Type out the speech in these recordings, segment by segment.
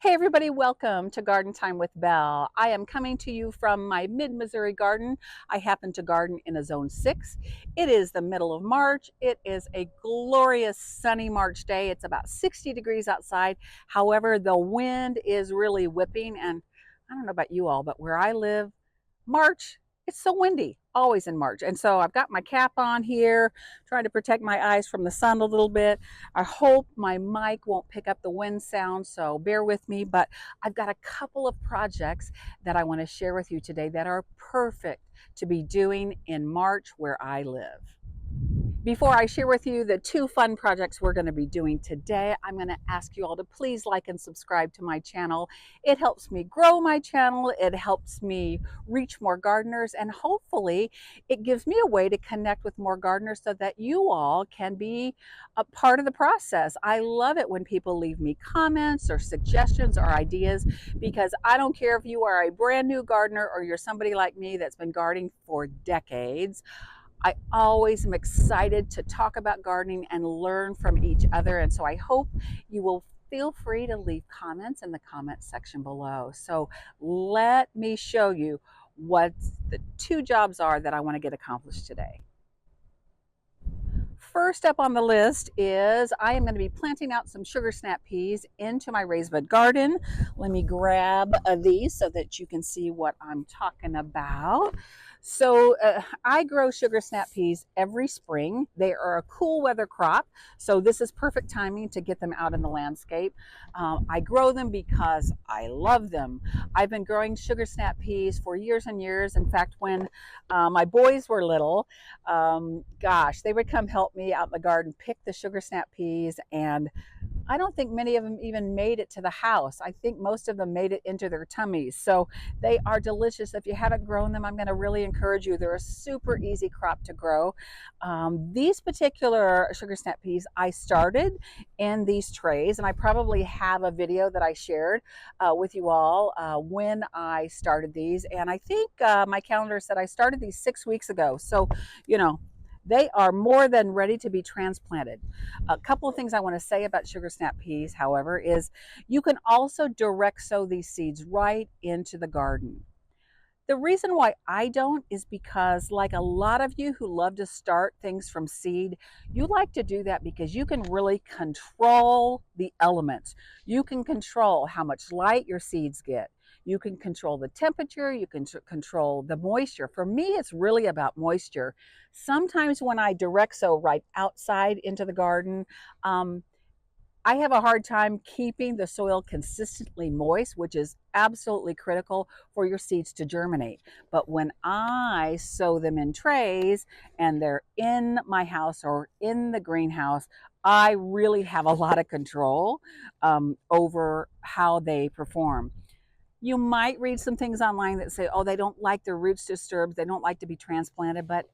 Hey everybody, welcome to Garden Time with Belle. I am coming to you from my mid-Missouri garden. I happen to garden in a zone 6. It is the middle of March. It is a glorious sunny March day. It's about 60 degrees outside. However, the wind is really whipping, and I don't know about you all, but where I live, March, it's so windy, always in March. And so I've got my cap on here, trying to protect my eyes from the sun a little bit. I hope my mic won't pick up the wind sound, so bear with me. But I've got a couple of projects that I want to share with you today that are perfect to be doing in March where I live. Before I share with you the two fun projects we're going to be doing today, I'm going to ask you all to please like and subscribe to my channel. It helps me grow my channel, it helps me reach more gardeners, and hopefully it gives me a way to connect with more gardeners so that you all can be a part of the process. I love it when people leave me comments or suggestions or ideas, because I don't care if you are a brand new gardener or you're somebody like me that's been gardening for decades. I always am excited to talk about gardening and learn from each other. And so I hope you will feel free to leave comments in the comment section below. So let me show you what the two jobs are that I want to get accomplished today. First up on the list is I am going to be planting out some sugar snap peas into my raised bed garden. Let me grab these so that you can see what I'm talking about. So I grow sugar snap peas every spring. They are a cool weather crop, so this is perfect timing to get them out in the landscape. I grow them because I love them. I've been growing sugar snap peas for years and years. In fact, when my boys were little, gosh, they would come help me out in the garden pick the sugar snap peas, and I don't think many of them even made it to the house. I think most of them made it into their tummies. So they are delicious. If you haven't grown them, I'm going to really encourage you. They're a super easy crop to grow. These particular sugar snap peas, I started in these trays, and I probably have a video that I shared with you all when I started these. And I think my calendar said I started these 6 weeks ago. So, you know, they are more than ready to be transplanted. A couple of things I want to say about sugar snap peas, however, is you can also direct sow these seeds right into the garden. The reason why I don't is because, like a lot of you who love to start things from seed, you like to do that because you can really control the elements. You can control how much light your seeds get. You can control the temperature, you can control the moisture. For me, it's really about moisture. Sometimes when I direct sow right outside into the garden, I have a hard time keeping the soil consistently moist, which is absolutely critical for your seeds to germinate. But when I sow them in trays and they're in my house or in the greenhouse, I really have a lot of control over how they perform. You might read some things online that say, oh, they don't like their roots disturbed, they don't like to be transplanted, but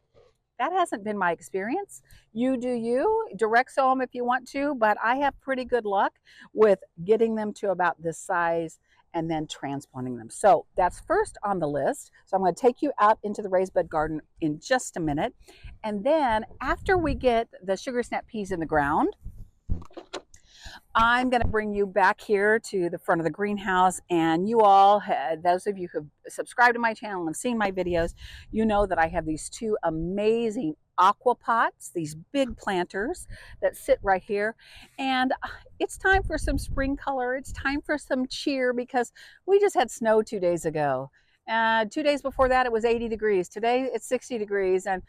that hasn't been my experience. You do you, direct sow them if you want to, but I have pretty good luck with getting them to about this size and then transplanting them. So that's first on the list. So I'm going to take you out into the raised bed garden in just a minute. And then after we get the sugar snap peas in the ground, I'm going to bring you back here to the front of the greenhouse, and you all, those of you who have subscribed to my channel and have seen my videos, you know that I have these two amazing aqua pots, these big planters that sit right here. And it's time for some spring color. It's time for some cheer because we just had snow 2 days ago. 2 days before that, it was 80 degrees. Today, it's 60 degrees, and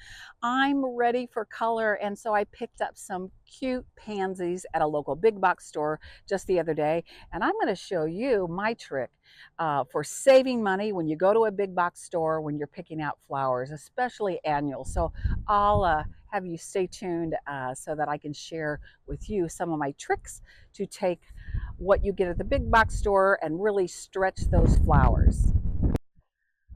I'm ready for color. And so I picked up some cute pansies at a local big box store just the other day. And I'm going to show you my trick for saving money when you go to a big box store when you're picking out flowers, especially annuals. So I'll have you stay tuned so that I can share with you some of my tricks to take what you get at the big box store and really stretch those flowers.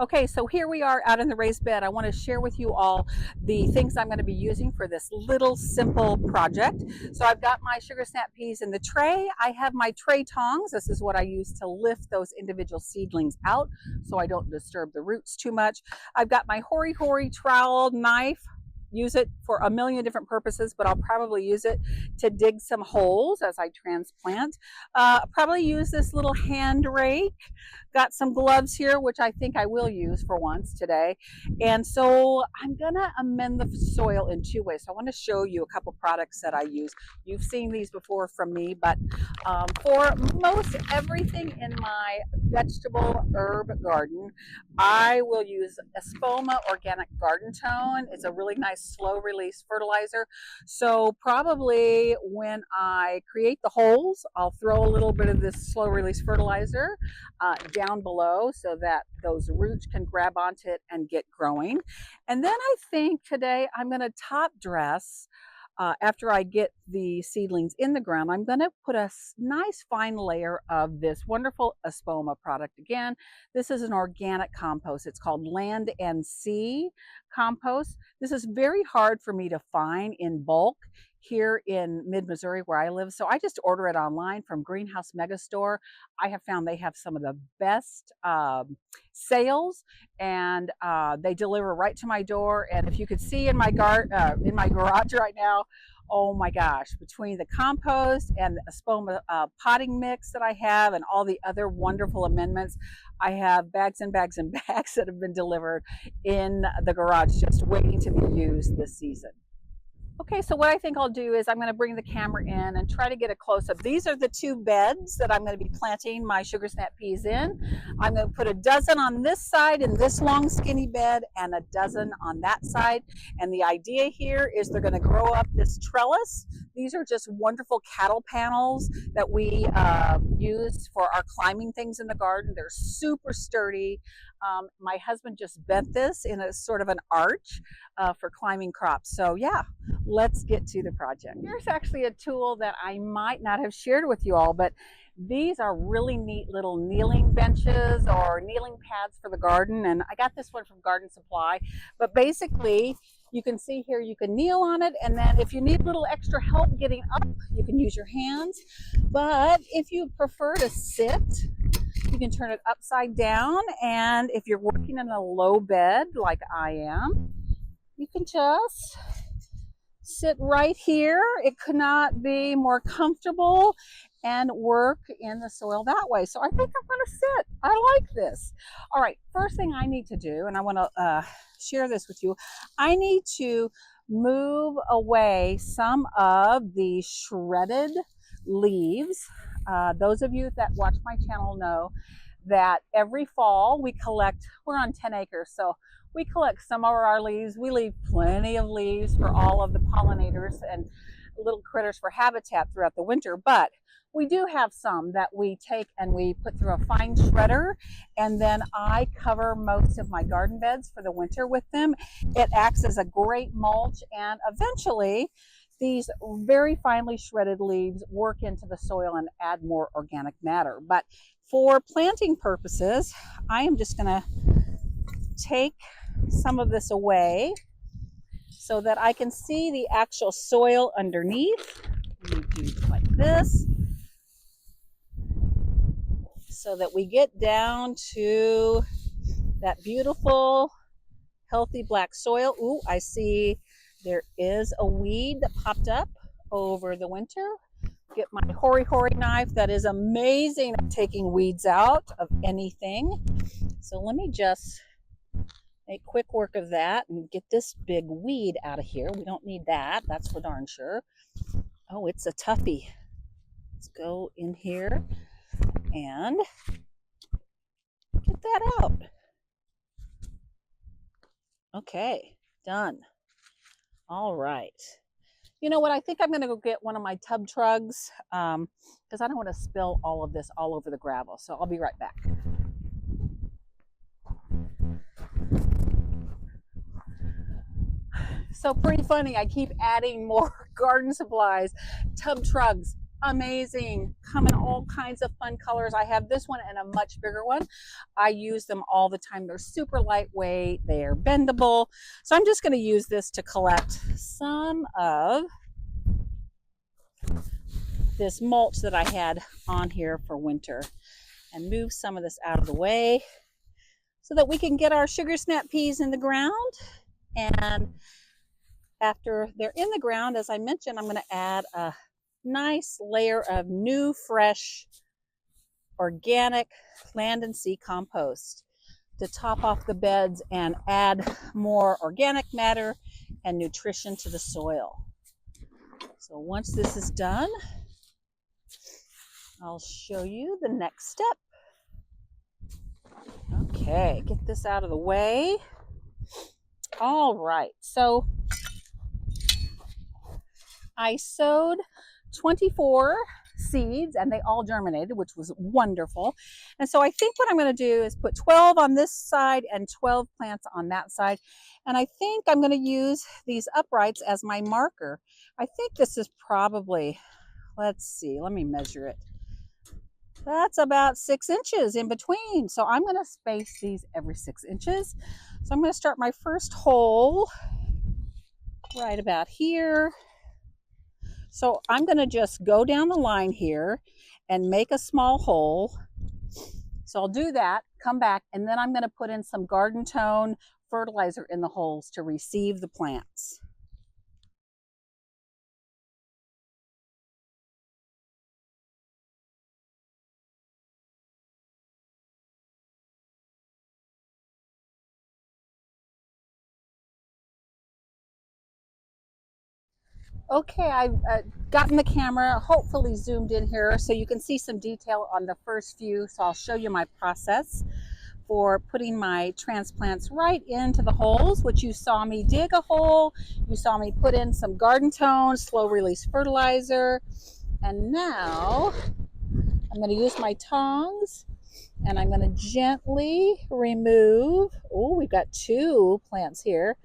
Okay, so here we are out in the raised bed. I want to share with you all the things I'm going to be using for this little simple project. So I've got my sugar snap peas in the tray. I have my tray tongs. This is what I use to lift those individual seedlings out so I don't disturb the roots too much. I've got my hoary trowel knife. use it for a million different purposes, but I'll probably use it to dig some holes as I transplant. Probably use this little hand rake. Got some gloves here, which I think I will use for once today. And so I'm gonna amend the soil in two ways. So I want to show you a couple products that I use. You've seen these before from me, but for most everything in my vegetable herb garden, I will use Espoma Organic Garden Tone. It's a really nice slow release fertilizer. So probably when I create the holes, I'll throw a little bit of this slow release fertilizer down below so that those roots can grab onto it and get growing. And then I think today I'm going to top dress. After I get the seedlings in the ground, I'm going to put a nice fine layer of this wonderful Espoma product. Again, this is an organic compost. It's called Land and Sea compost. This is very hard for me to find in bulk here in mid-Missouri where I live. So I just order it online from Greenhouse Megastore. I have found they have some of the best sales, and they deliver right to my door. And if you could see in my garage right now, oh my gosh, between the compost and the Espoma potting mix that I have and all the other wonderful amendments, I have bags and bags and bags that have been delivered in the garage just waiting to be used this season. Okay, so what I think I'll do is I'm going to bring the camera in and try to get a close-up. These are the two beds that I'm going to be planting my sugar snap peas in. I'm going to put a dozen on this side in this long skinny bed and a dozen on that side. And the idea here is they're going to grow up this trellis. These are just wonderful cattle panels that we use for our climbing things in the garden. They're super sturdy. My husband just bent this in a sort of an arch for climbing crops. So yeah, let's get to the project. Here's actually a tool that I might not have shared with you all, but these are really neat little kneeling benches or kneeling pads for the garden. And I got this one from Garden Supply, but basically you can see here, you can kneel on it. And then if you need a little extra help getting up, you can use your hands. But if you prefer to sit, you can turn it upside down. And if you're working in a low bed like I am, you can just sit right here. It could not be more comfortable and work in the soil that way. So I think I'm going to sit. I like this. All right, first thing I need to do, and I want to share this with you, I need to move away some of the shredded leaves. Those of you that watch my channel know that every fall we collect, we're on 10 acres, so we collect some of our leaves. We leave plenty of leaves for all of the pollinators and little critters for habitat throughout the winter, but we do have some that we take and we put through a fine shredder, and then I cover most of my garden beds for the winter with them. It acts as a great mulch, and eventually these very finely shredded leaves work into the soil and add more organic matter. But for planting purposes, I am just going to take some of this away so that I can see the actual soil underneath. We do like this so that we get down to that beautiful, healthy black soil. Ooh, I see there is a weed that popped up over the winter. Get my hory knife that is amazing at taking weeds out of anything. So let me just make quick work of that and get this big weed out of here. We don't need that, that's for darn sure. Oh, it's a toughie. Let's go in here and get that out. Okay, done. All right. You know what? I think I'm going to go get one of my tub trugs because I don't want to spill all of this all over the gravel. So I'll be right back. So pretty funny. I keep adding more garden supplies, tub trugs. Amazing, come in all kinds of fun colors. I have this one and a much bigger one. I use them all the time. They're super lightweight, they're bendable. So I'm just going to use this to collect some of this mulch that I had on here for winter and move some of this out of the way so that we can get our sugar snap peas in the ground. And After they're in the ground, as I mentioned, I'm going to add a nice layer of new, fresh, organic land and sea compost to top off the beds and add more organic matter and nutrition to the soil. So once this is done, I'll show you the next step. Okay, get this out of the way. All right, so I sowed 24 seeds and they all germinated, which was wonderful. And so I think what I'm going to do is put 12 on this side and 12 plants on that side. And I think I'm going to use these uprights as my marker. I think this is probably, let's see, let me measure it. That's about 6 inches in between. So I'm going to space these every 6 inches. So I'm going to start my first hole right about here. So I'm going to just go down the line here and make a small hole. So I'll do that, come back, and then I'm going to put in some garden tone fertilizer in the holes to receive the plants. Okay, I've gotten the camera hopefully zoomed in here so you can see some detail on the first few. So I'll show you my process for putting my transplants right into the holes, which you saw me dig a hole. You saw me put in some garden tone, slow release fertilizer. And now I'm going to use my tongs and I'm going to gently remove, oh, we've got 2 plants here.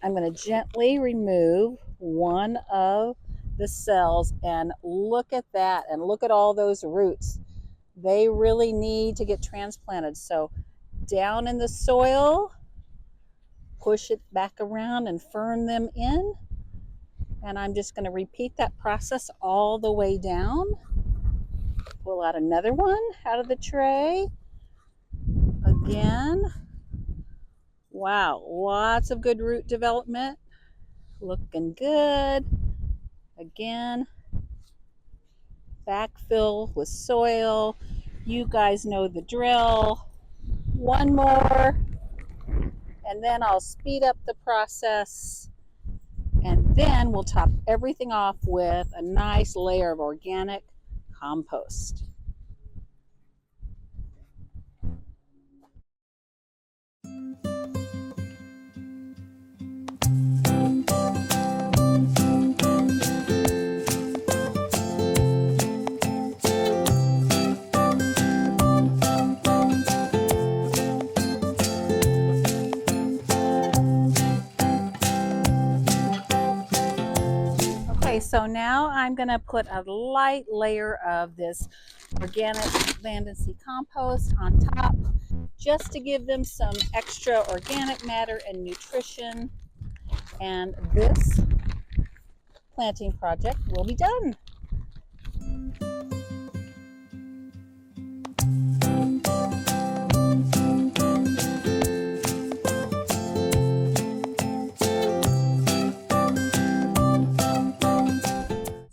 I'm going to gently remove one of the cells and look at that and look at all those roots. They really need to get transplanted. So down in the soil, push it back around and fern them in. And I'm just going to repeat that process all the way down. Pull out another one out of the tray. Again. Wow, lots of good root development. Looking good. Again, backfill with soil. You guys know the drill. One more, and then I'll speed up the process, and then we'll top everything off with a nice layer of organic compost. Okay, so now I'm going to put a light layer of this organic land and sea compost on top just to give them some extra organic matter and nutrition. And this planting project will be done.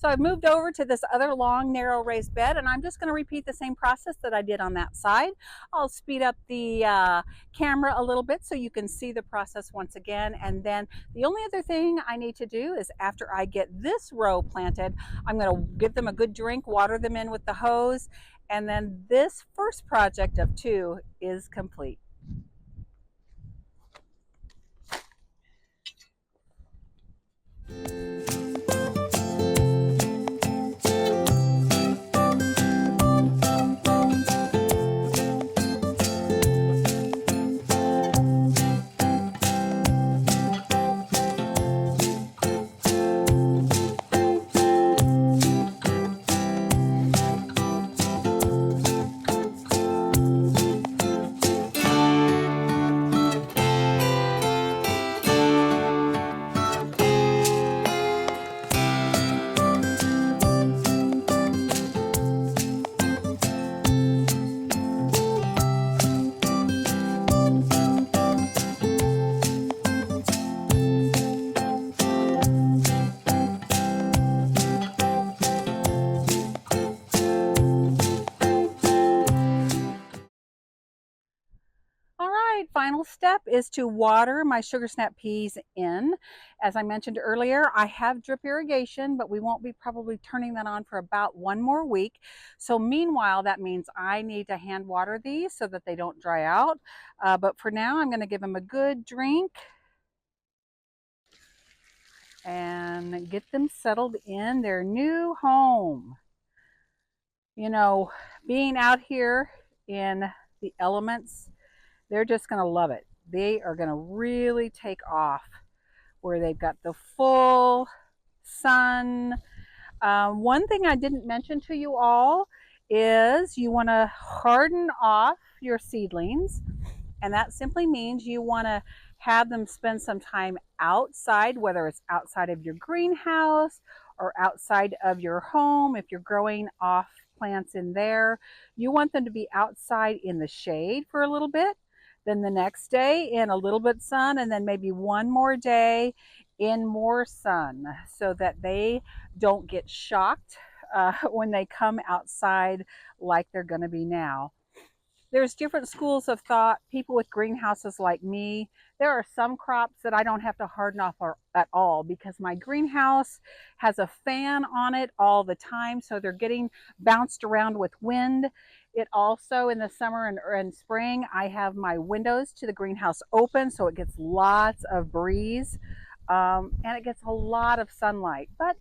So I've moved over to this other long, narrow raised bed, and I'm just going to repeat the same process that I did on that side. I'll speed up the camera a little bit so you can see the process once again. And then the only other thing I need to do is after I get this row planted, I'm going to give them a good drink, water them in with the hose, and then this first project of 2 is complete. right, final step is to water my sugar snap peas in. As I mentioned earlier, I have drip irrigation, but we won't be probably turning that on for about 1 more week. So meanwhile, that means I need to hand water these so that they don't dry out. But for now, I'm going to give them a good drink and get them settled in their new home. You know, being out here in the elements, they're just going to love it. They are going to really take off where they've got the full sun. One thing I didn't mention to you all is you want to harden off your seedlings, and that simply means you want to have them spend some time outside, whether it's outside of your greenhouse or outside of your home. If you're growing off plants in there, you want them to be outside in the shade for a little bit, then the next day in a little bit sun, and then maybe one more day in more sun, so that they don't get shocked when they come outside like they're going to be now. There's different schools of thought. People with greenhouses like me, there are some crops that I don't have to harden off at all because my greenhouse has a fan on it all the time, so they're getting bounced around with wind. It also, in the summer and spring, I have my windows to the greenhouse open, so it gets lots of breeze, and it gets a lot of sunlight. But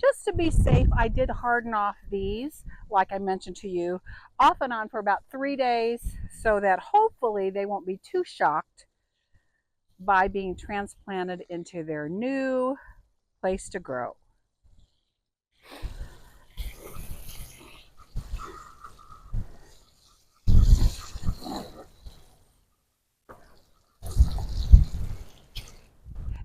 just to be safe, I did harden off these, like I mentioned to you, off and on for about 3 days so that hopefully they won't be too shocked by being transplanted into their new place to grow.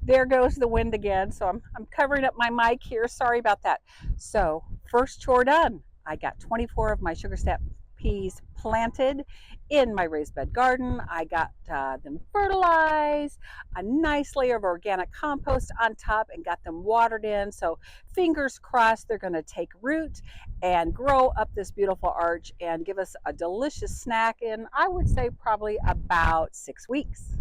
There goes the wind again, so I'm covering up my mic here. Sorry about that. So first chore done. I got 24 of my sugar snap peas planted in my raised bed garden. I got them fertilized, a nice layer of organic compost on top, and got them watered in. So fingers crossed they're going to take root and grow up this beautiful arch and give us a delicious snack in, I would say, probably about 6 weeks.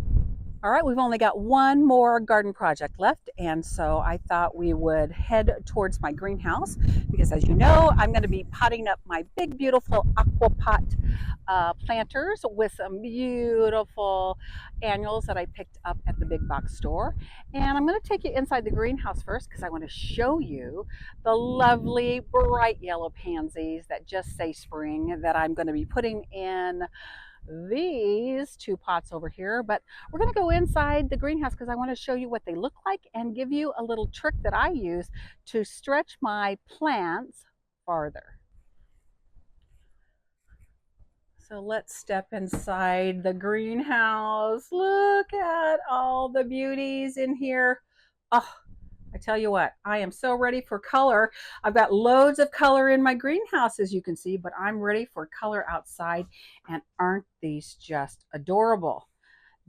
All right, we've only got one more garden project left, and so I thought we would head towards my greenhouse because, as you know, I'm going to be potting up my big, beautiful aquapot planters with some beautiful annuals that I picked up at the big box store. And I'm going to take you inside the greenhouse first because I want to show you the lovely bright yellow pansies that just say spring that I'm going to be putting in these two pots over here. But we're going to go inside the greenhouse because I want to show you what they look like and give you a little trick that I use to stretch my plants farther. So let's step inside the greenhouse. Look at all the beauties in here. Oh, I tell you what, I am so ready for color. I've got loads of color in my greenhouse, as you can see, but I'm ready for color outside. And aren't these just adorable?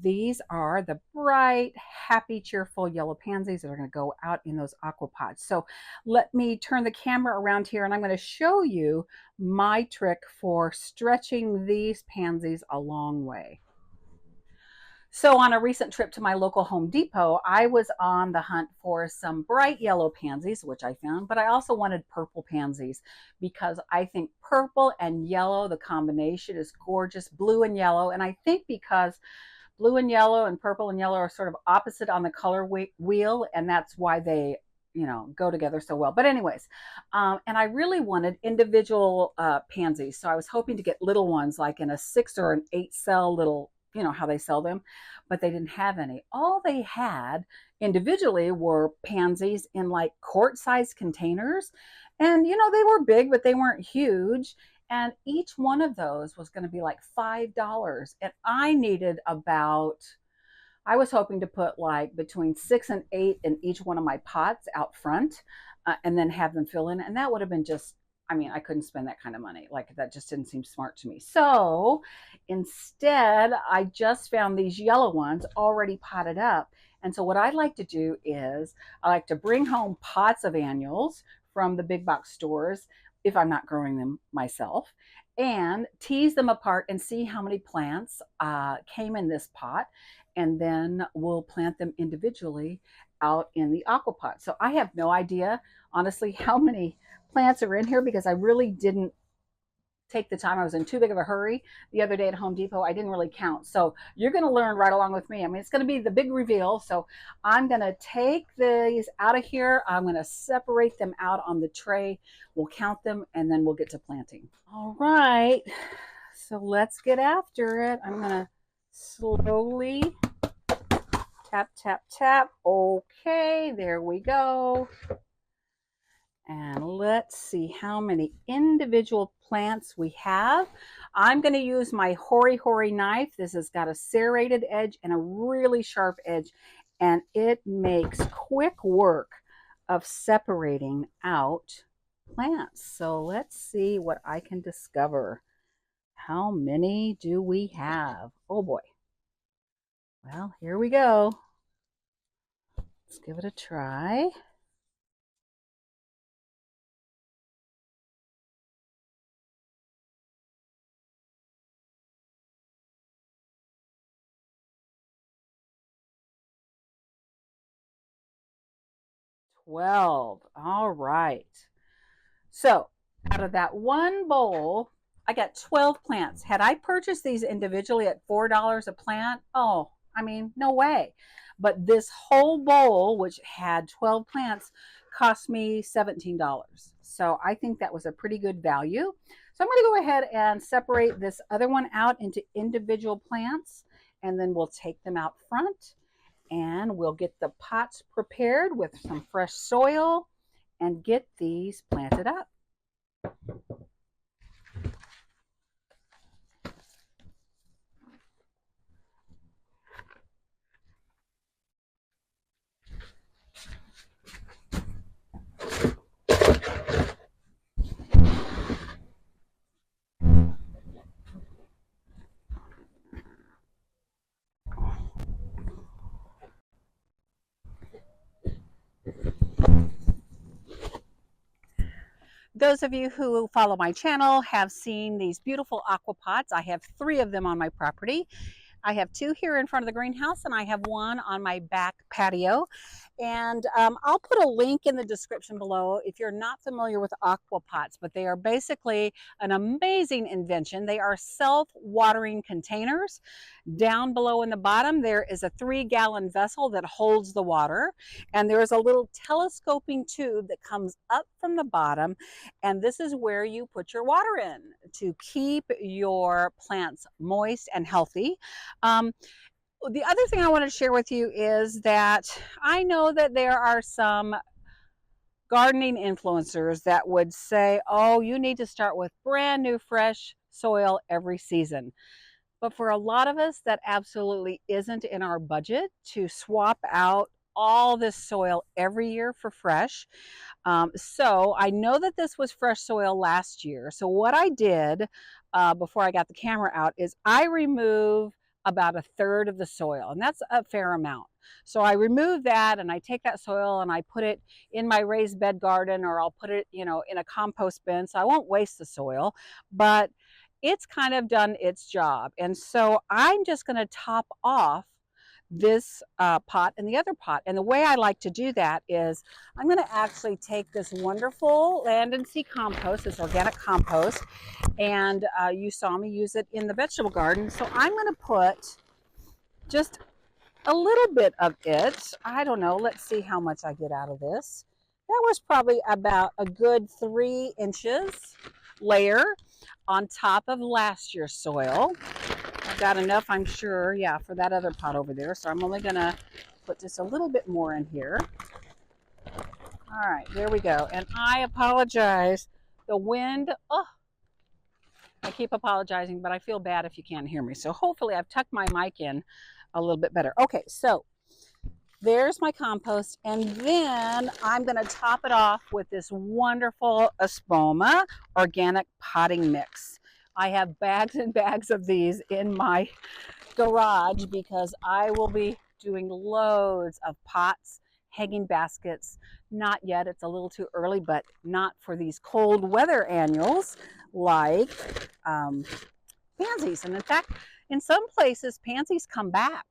These are the bright, happy, cheerful yellow pansies that are going to go out in those aquapots. So let me turn the camera around here and I'm going to show you my trick for stretching these pansies a long way. So on a recent trip to my local Home Depot, I was on the hunt for some bright yellow pansies, which I found, but I also wanted purple pansies because I think purple and yellow, the combination is gorgeous, blue and yellow. And I think because blue and yellow and purple and yellow are sort of opposite on the color wheel, and that's why they go together so well. But anyways, and I really wanted individual pansies. So I was hoping to get little ones like in a 6 or an 8 cell little, how they sell them, but they didn't have any. All they had individually were pansies in like quart-sized containers. And, they were big, but they weren't huge. And each one of those was going to be like $5. And I needed I was hoping to put like between 6 and 8 in each one of my pots out front, and then have them fill in. And that would have been I couldn't spend that kind of money. Like, that just didn't seem smart to me. So instead, I just found these yellow ones already potted up. And so what I like to do is I like to bring home pots of annuals from the big box stores if I'm not growing them myself. and tease them apart and see how many plants came in this pot. And then we'll plant them individually out in the aqua pot. So I have no idea, honestly, how many plants are in here because I really didn't take the time. I was in too big of a hurry the other day at Home Depot. I didn't really count. So you're going to learn right along with me. I mean, it's going to be the big reveal. So I'm going to take these out of here. I'm going to separate them out on the tray. We'll count them and then we'll get to planting. All right. So let's get after it. I'm going to slowly tap, tap, tap. Okay, there we go. And let's see how many individual plants we have. I'm going to use my Hori Hori knife. This has got a serrated edge and a really sharp edge, and it makes quick work of separating out plants. So let's see what I can discover. How many do we have? Oh boy. Well, here we go. Let's give it a try. All right. So out of that one bowl, I got 12 plants. Had I purchased these individually at $4 a plant, oh, I mean, no way. But this whole bowl, which had 12 plants, cost me $17. So I think that was a pretty good value. So I'm going to go ahead and separate this other one out into individual plants, and then we'll take them out front and we'll get the pots prepared with some fresh soil and get these planted up. Those of you who follow my channel have seen these beautiful aqua pots. I have 3 of them on my property. I have 2 here in front of the greenhouse, and I have 1 on my back patio. And I'll put a link in the description below if you're not familiar with aqua pots, but they are basically an amazing invention. They are self-watering containers. Down below in the bottom, there is a 3-gallon vessel that holds the water, and there is a little telescoping tube that comes up from the bottom, and this is where you put your water in to keep your plants moist and healthy. The other thing I want to share with you is that I know that there are some gardening influencers that would say, oh, you need to start with brand new fresh soil every season. But for a lot of us, that absolutely isn't in our budget to swap out all this soil every year for fresh. So I know that this was fresh soil last year. So what I did before I got the camera out is I removed about 1/3 of the soil, and that's a fair amount. So I remove that and I take that soil and I put it in my raised bed garden, or I'll put it, in a compost bin. So I won't waste the soil, but it's kind of done its job. And so I'm just going to top off this pot and the other pot. And the way I like to do that is I'm going to actually take this wonderful Land and Sea compost, this organic compost, and you saw me use it in the vegetable garden. So I'm going to put just a little bit of it. I don't know. Let's see how much I get out of this. That was probably about a good 3 inches layer on top of last year's soil. I've got enough, I'm sure, yeah, for that other pot over there. So I'm only going to put just a little bit more in here. All right, there we go. And I apologize. The wind, oh, I keep apologizing, but I feel bad if you can't hear me. So hopefully I've tucked my mic in a little bit better. Okay, so there's my compost, and then I'm going to top it off with this wonderful Espoma organic potting mix. I have bags and bags of these in my garage because I will be doing loads of pots, hanging baskets. Not yet, it's a little too early, but not for these cold weather annuals like pansies. And in fact, in some places, pansies come back.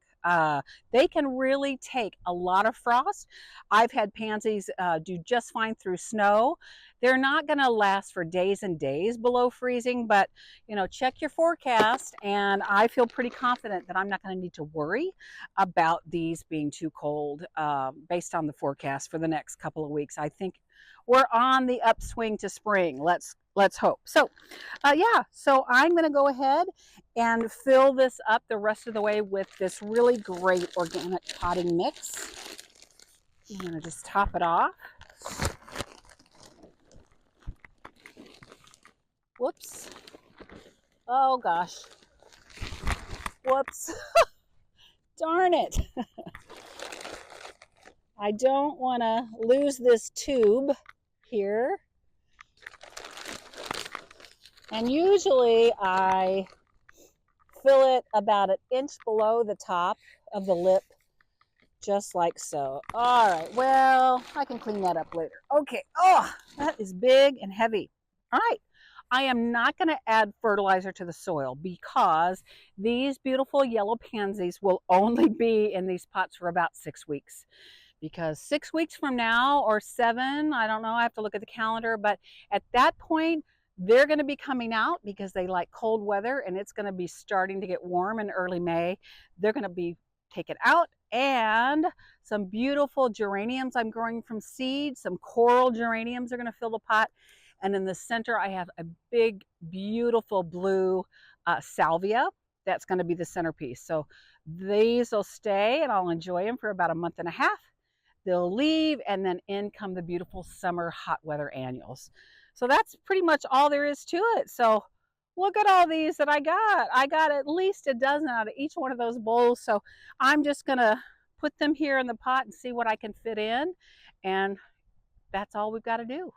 They can really take a lot of frost. I've had pansies do just fine through snow. They're not going to last for days and days below freezing, but check your forecast, and I feel pretty confident that I'm not going to need to worry about these being too cold based on the forecast for the next couple of weeks. I think we're on the upswing to spring. Let's hope. So yeah, so I'm going to go ahead and fill this up the rest of the way with this really great organic potting mix. I'm going to just top it off. Whoops. Oh gosh. Whoops. Darn it. I don't want to lose this tube here. And usually I fill it about an inch below the top of the lip, just like so. All right, well, I can clean that up later. Okay, oh, that is big and heavy. All right, I am not going to add fertilizer to the soil because these beautiful yellow pansies will only be in these pots for about 6 weeks. Because 6 weeks from now, or 7, I don't know, I have to look at the calendar, but at that point, they're going to be coming out because they like cold weather, and it's going to be starting to get warm in early May. They're going to be taken out, and some beautiful geraniums I'm growing from seed. Some coral geraniums are going to fill the pot. And in the center, I have a big, beautiful blue salvia. That's going to be the centerpiece. So these will stay, and I'll enjoy them for about a month and a half. They'll leave, and then in come the beautiful summer hot weather annuals. So that's pretty much all there is to it. So look at all these that I got. I got at least a dozen out of each one of those bowls. So I'm just going to put them here in the pot and see what I can fit in. And that's all we've got to do.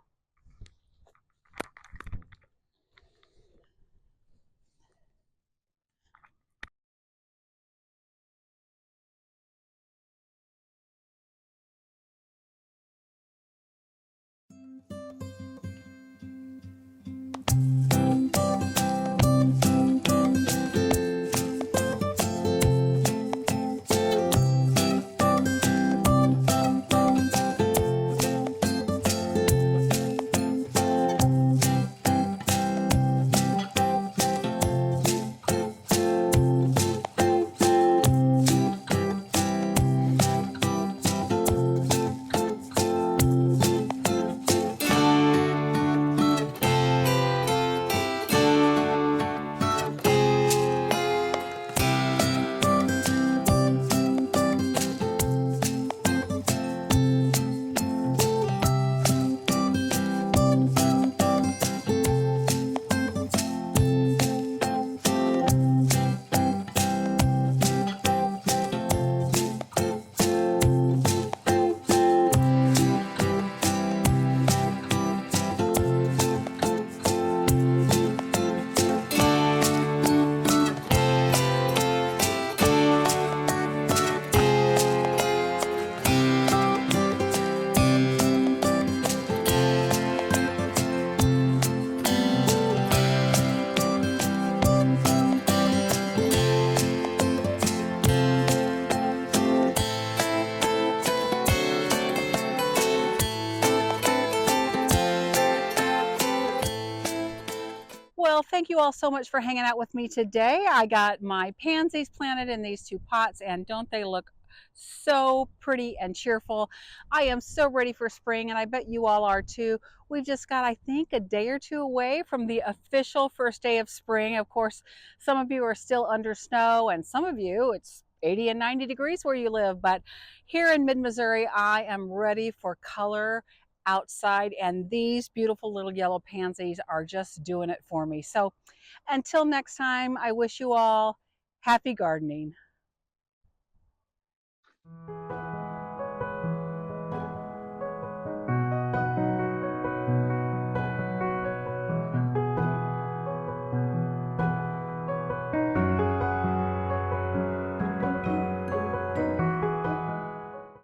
Well, thank you all so much for hanging out with me today. I got my pansies planted in these 2 pots, and don't they look so pretty and cheerful? I am so ready for spring, and I bet you all are too. We've just got, I think, a day or 2 away from the official first day of spring. Of course, some of you are still under snow, and some of you, it's 80 and 90 degrees where you live. But here in mid-Missouri, I am ready for color outside, and these beautiful little yellow pansies are just doing it for me. So until next time, I wish you all happy gardening.